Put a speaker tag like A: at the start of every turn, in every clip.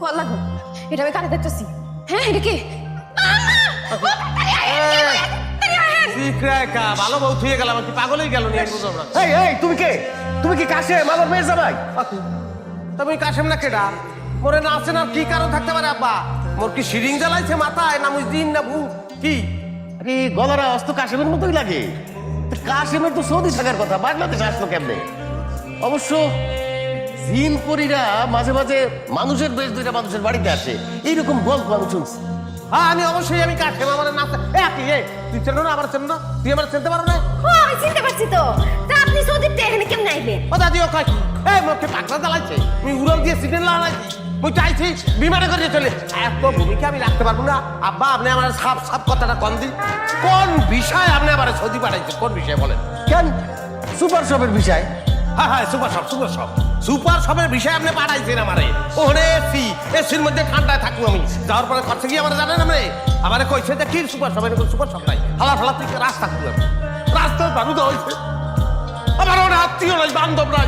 A: আল্লাহ গো, এটা আমি কারে দেখতেছি? হ্যাঁ এটা কি?
B: ভালো বউ থুয়ে গেলাম, কি পাগলই গেল নিয়ে বুঝলাম না।
C: এই এই তুমি কে? তুমি কি কাশেম আমার মেয়ের জামাই?
B: তুমি কাশেম না কেডা? মোরে না আছে না কি কারণ থাকতে পারে আব্বা? মোর কি শিরিং জ্বালাইছে মাথায় না মুই দিন না ভূত কি?
C: আরে গলার আওয়াজ তো কাশেমের মতোই লাগে। কাশেমের তো সৌদি থাকার কথা, বাংলাদেশে আসলো কেমনে? অবশ্য জিন পরীরা মাঝে মাঝে মানুষের বেশ দুইটা মানুষের বাড়িতে আসে, এইরকম গল্প আমি শুনছি।
B: হ্যাঁ আমি অবশ্যই আমি কাশেম, আমার না আপনি তুই চেনো না, আমার চেনো না, তুই আমার চিনতে পারো না?
A: হ্যাঁ আমি চিনতে পারছি তো। তা আপনি সৌদিতে এখানে কেমনে আইবেন?
B: ও দাদিও কয় কি? এই মোকে পাগলা জ্বালাইছে, আমি উড়াল দিয়ে সিগন্যাল লাগাইছি, মুই চাইছি বিমানে করে চলে। এত ভূমিকা আমি রাখতে পারবো না আব্বা। আপনি আমার সাপ সাপ কথাটা কন দিন, কোন বিষয় আপনি আমার সৌদি পাঠাইছে, কোন বিষয় বলেন?
C: কেন? সুপার শপের বিষয়।
B: হ্যাঁ হ্যাঁ super shop, super shop, super শপের বিষয় আপনি পাঠাইছেন আমারে। ওরে এসি, এসির মধ্যে ঠান্ডায় থাকবো আমি। যাওয়ার পরে করছে কি আমার জানেন? আপনি আমারে কইছে যে কি সুপার শপ, এরকম সুপার শপ নাই, হালা ফালা থেকে রাস্তা খুলে রাস্তা দারু দেওয়া হয়েছে। আমার ওরা আত্মীয় নাই, বান্ধব নাই,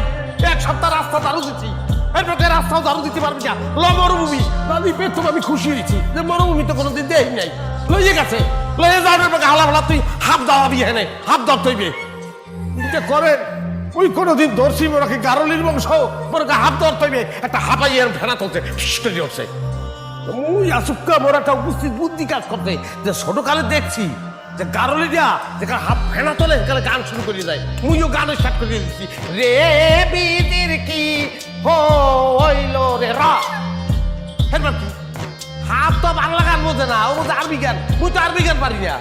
B: এক সপ্তাহ রাস্তা দারু দিচ্ছি, এরপরে রাস্তাও দারু দিতে পারবি না। মরুভূমি দাদি পেতম, আমি খুশি হয়েছি যে মরুভূমি তো কোনোদিন দেই নাই, লইয়ে গেছে, লইয়ে যাওয়ার পরে হালা ফালা তুই হাফ দাওয়াবি, হ্যাঁ হাফ দাও তৈবে করেন। ওই কোনোদিন দর্শি মোরাকে গারলির বংশ মোরাকে হাফ দর তৈবে একটা হাঁপাই এর ফেনা তুলছে হচ্ছে। মুই আসুক্কা মোরাটা উপস্থিত বুদ্ধি কাজ করতে যে ছোটকালে দেখছি যে গারলিরা যেখানে হাফ ফেনা তোলে সেখানে গান শুরু করে যায়, মুইও গান স্টার্ট করে দিচ্ছি, রে বিদির কি হইল রে রা। হাফ তো বাংলা গান বোঝে না, ও বোঝে আরবি গান, মুই তো আরবি গান পারি না।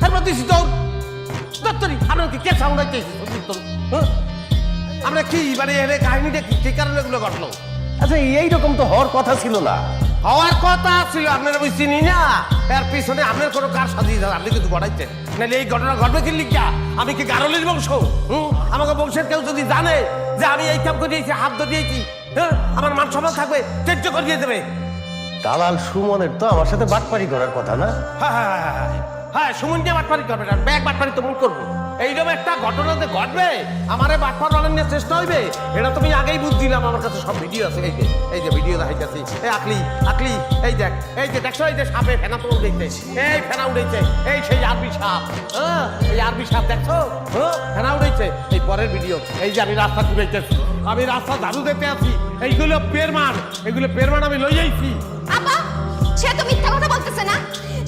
B: এরপর দিচ্ছি তোর দত্তরি আপনার কি কে সাউন্ড আইতেছি? আমরা কি মানে এর কাহিনীটা কি কারণে এগুলো ঘটলো?
C: আচ্ছা এইরকম তো হওয়ার কথা ছিল না।
B: হওয়ার কথা ছিল, আপনারা ওই চিনি না, এর পিছনে আপনার কোনো কার সাজিয়ে যান, আপনি কিন্তু ঘটাইছেন, নাহলে এই ঘটনা ঘটবে কি লিখা? আমি কি গারলির বংশ? আমাকে বংশের কেউ যদি জানে যে আমি এই কাম করিয়েছি, হাত ধরিয়েছি, হ্যাঁ আমার মান সম্মান থাকবে, তেজ্য করিয়ে দেবে।
C: দালাল সুমনের তো আমার সাথে বাটপারি করার কথা না?
B: হ্যাঁ হ্যাঁ হ্যাঁ হ্যাঁ, সুমনকে বাটপারি করবে না, ব্যাগ বাটপারি তো মন করবো। এইরকম একটা ঘটনা যে ঘটবে, আমারে বাটপার বানানোর চেষ্টা হইবে, এটা তুমি আগেই বুঝছিলাম। আমার কাছে সব ভিডিও আছে, এই যে ভিডিও দেখাইতেছি। এই আকলি আকলি, এই দেখ, এই যে দেখছো, এই যে সাপে ফেনা তো উঠেছে, এই ফেনা উঠেছে, এই সেই আরবি সাপ, হ্যাঁ এই আরবি সাপ দেখছো, হ্যাঁ ফেনা উঠেছে। এই পরের ভিডিও, এই যে আমি রাস্তা ঘুরাইতেছি, আমি রাস্তা ঝাড়ু দিতে আছি, এইগুলো পেরমান, এগুলো পেরমান আমি লই যাইছি।
A: আপা সে তো মিথ্যা কথা বলতেছে না,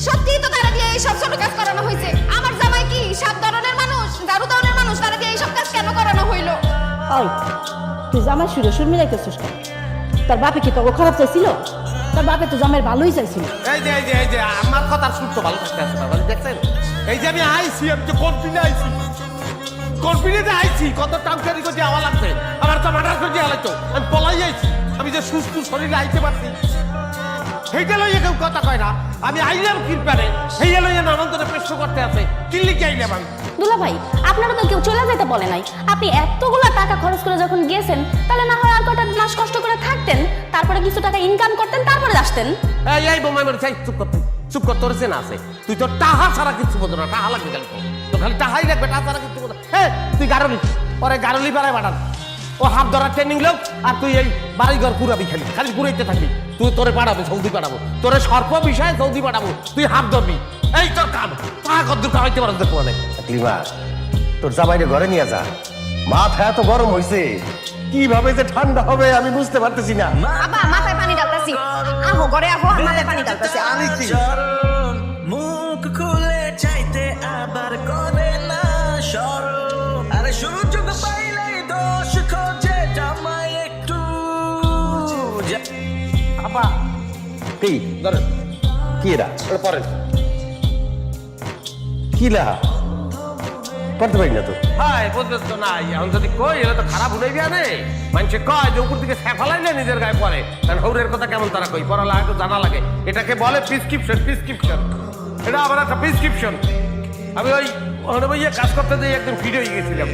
A: সত্যি তো তারা দিয়ে এই সব ছোট কাজ করানো হয়েছে। আমার জামাই কি সব ধরনের মানুষ, দারু ধরনের মানুষ, তারা দিয়ে এই সব কাজ কেন করানো হইলো?
D: ওই তুই জামাই সুরে সুর মিলাইতেছিস কেন? তার বাপে কি তোকে খারাপ চাইছিল? তার বাপে তো জামাইয়ের ভালোই চাইছিল।
B: এই যে এই যে এই যে আমার কথা শুনতো ভালো থাকতে আছে বাবা, দেখছেন? এই যে আমি আইছি, আমি তো কনফিডেন্ট আইছি, কনফিডেন্ট আইছি, কত টামকারি করে যাওয়া লাগছে, আমার তো মার্ডার করে যাওয়া লাগতো, আমি পলাই আইছি, আমি যে সুস্থ শরীরে আইতে পারছি, সেইটা লইয়া কেউ কথা কয় না। আমি আইলাম কিরপারে, সেইটা লইয়া নানান ধরে প্রশ্ন করতে আছে, কিল্লিকে আইলাম আমি।
E: দুলা ভাই আপনারা তো কেউ চলে যেতে বলে নাই, আপনি এতগুলো টাকা খরচ করে যখন গেছেন, তাহলে না হয় আর কটা মাস কষ্ট করে থাকতেন, তারপরে কিছু টাকা ইনকাম করতেন, তারপরে আসতেন।
B: এই এই বোমাই মরে চাই, চুপ করতে, চুপ কর, তোর চেনা আছে, তুই তো টাহা ছাড়া কিছু বোঝো না, টাহা লাগবে গেল তো খালি টাহাই লাগবে, টাহা ছাড়া কিছু বোঝো। হ্যাঁ তুই গারলি, পরে গারলি পাড়ায় পাঠান, ও হাফ ধরার ট্রেনিং লোক, আর তুই এই বাড়িঘর ঘুরাবি, খালি খালি ঘুরাইতে থাকবি। তুই তোরে পাঠাবো সৌদি পাঠাবো, তোরে সর্প বিষয়ে সৌদি পাঠাবো, তুই হাফ ধরবি, এই তোর কাম, টাকা কদ্দুর কামাইতে পারো দেখবো অনেক।
C: আকলিমা তোর জামাইরে ঘরে নিয়ে যা, মাথা এত গরম হইছে, কিভাবে যে ঠান্ডা হবে আমি বুঝতে পারতেছি না।
A: আপা মাথায় পানি ডালতাছি, আহো ঘরে আহো, মাথায় পানি ডালতাছি।
B: আমি কি
F: মুখ খুলে চাইতে আবার করে না শরম, আরে সুযোগ পাইলেই দোষ খোঁজে জামাই একটু।
B: আপা
C: কি
B: ধরেন
C: কি এরা?
B: পরে
C: কি লা করতে পারি না তো।
B: হ্যাঁ বুঝতে তো নাই, এখন যদি কই এলে তো খারাপ উঠাইবি আনে, মানুষে কয় যে উপর থেকে ফেফালাইলে নিজের গায়ে পড়ে, কারণ হৌরের কথা কেমন তারা কই, পড়া লাগে জানা লাগে, এটাকে বলে প্রেসক্রিপশন, প্রেসক্রিপশন, এটা আবার একটা প্রেসক্রিপশন। আমি ওই ভাইয়া কাজ করতে যেয়ে একদম ফিট হয়ে গেছিলাম,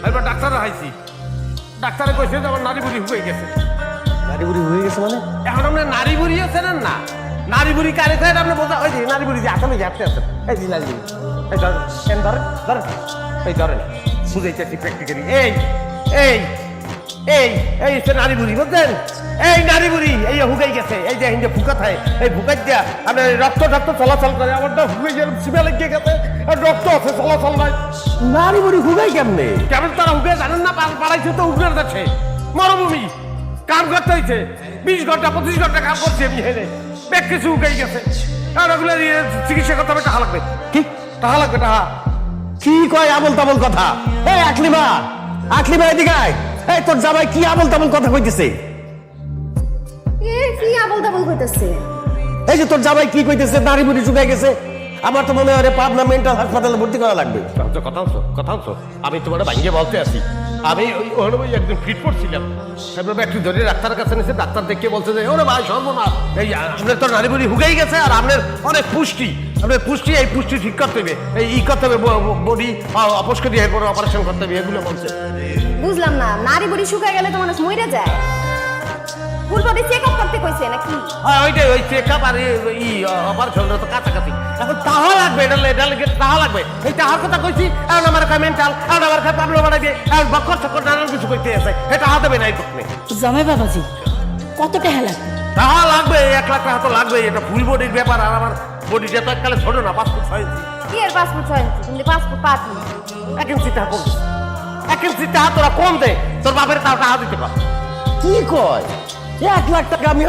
B: এরপর ডাক্তার হাইছি, ডাক্তারে কইছে যে আমার নারী বুড়ি হয়ে গেছে।
C: নারী বুড়ি হয়ে গেছে মানে?
B: এখন আপনি নারী বুড়ি আছেন না, নারী বুড়ি কারে খায় আপনি বোঝা, ওই যে নারী বুড়ি যে আসলে যাচ্ছে আছেন, এই যে নারী বুড়ি, এই ধরেন, ধরেন ধরেন, এই ধরেন বুঝাইতেছি প্র্যাকটিক্যালি। এই এই এই এই হচ্ছে নারী বুড়ি বুঝছেন, এই নারী বুড়ি এই যে হুকাই গেছে, এই যে হিন্দে ফুকা থাকে, এই ফুকাই দিয়া আপনার রক্ত রক্ত চলাচল করে, আমারটা হুকাই গেলে সিমা লেগে গেছে, আর রক্ত আছে চলাচল নাই।
C: নারী বুড়ি হুগাই কেমনে?
B: কেমন তারা হুকে জানেন না, পাড়াইছে তো হুকের যাচ্ছে মরুভূমি কাম করতে হয়েছে, 20 ঘন্টা 25 ঘন্টা কাম করছি আমি হেরে, ব্যাগ কিছু হুকাই গেছে, আর ওগুলো চিকিৎসা করতে হবে, টাকা লাগবে, কি টাকা লাগবে, টাকা।
C: কি কয় আবল তাবল কথা? এই আকলিমা, আকলিমা এদিকে আয়। এই তোর জামাই কি আবল তাবল কথা কইতেছে?
A: কি আবল তাবল কইতেছে?
C: এই যে তোর জামাই কি কইতেছে, নারী বুড়ি শুকাই গেছে। আমার তো মনে হয় রে পাবনা মেন্টাল হাসপাতালে ভর্তি করা লাগবে।
B: কথা হচ্ছে আমি তোমার ভাঙ্গে বলতে আসি, আমি ওই একদিন ফিট করছিলাম, তারপরে একটু ধরে ডাক্তারের কাছে নিয়েছে, ডাক্তার দেখে বলছে যে ওরে ভাই সর্বনাশ, এই আপনার তো নারী বুড়ি হুকেই গেছে, আর আপনার অনেক পুষ্টি, আপনার পুষ্টি, এই পুষ্টি ঠিক করতে হবে, এই করতে হবে, বডি অপরিষ্কার দিয়ে এরপরে অপারেশন করতে হবে, এগুলো বলছে।
A: বুঝলাম না, নারী বুড়ি শুকায় গেলে তো মানুষ মরে যায়, ফুল বডি চেক আপ করতে কইছে নাকি?
B: হ্যাঁ ওইটাই, ওই চেক আপ আর অপারেশন তো কাছাকাছি, এখন টাকা লাগবে, এটা লেগে টাকা লাগবে, এই টাকার কথা কইছি, এখন আমার কাছে মেন্টাল, এখন আমার কাছে পাবলো বাড়াই দিয়ে, এখন বকর চক্কর নানান কিছু করতে আছে, এটা টাকা দেবে না এই পক্ষে।
D: জামাই বাবাজি কত টাকা লাগবে?
B: টাকা লাগবে, 1 লাখ টাকা তো লাগবে, এটা ফুল বডির ব্যাপার, আর আমার বডিটা তো এককালে ছোট না, 5 ফুট 6 ইঞ্চি।
A: কি এর পাসপোর্ট 6 ইঞ্চি? তুমি পাসপোর্ট 5 ইঞ্চি।
B: 1 ইঞ্চি টাকা কম, 1 ইঞ্চি টাকা তোরা কম দে, তোর বাপের তাও টাকা দিতে পার।
C: কি কয়? 1 লাখ টাকা আমি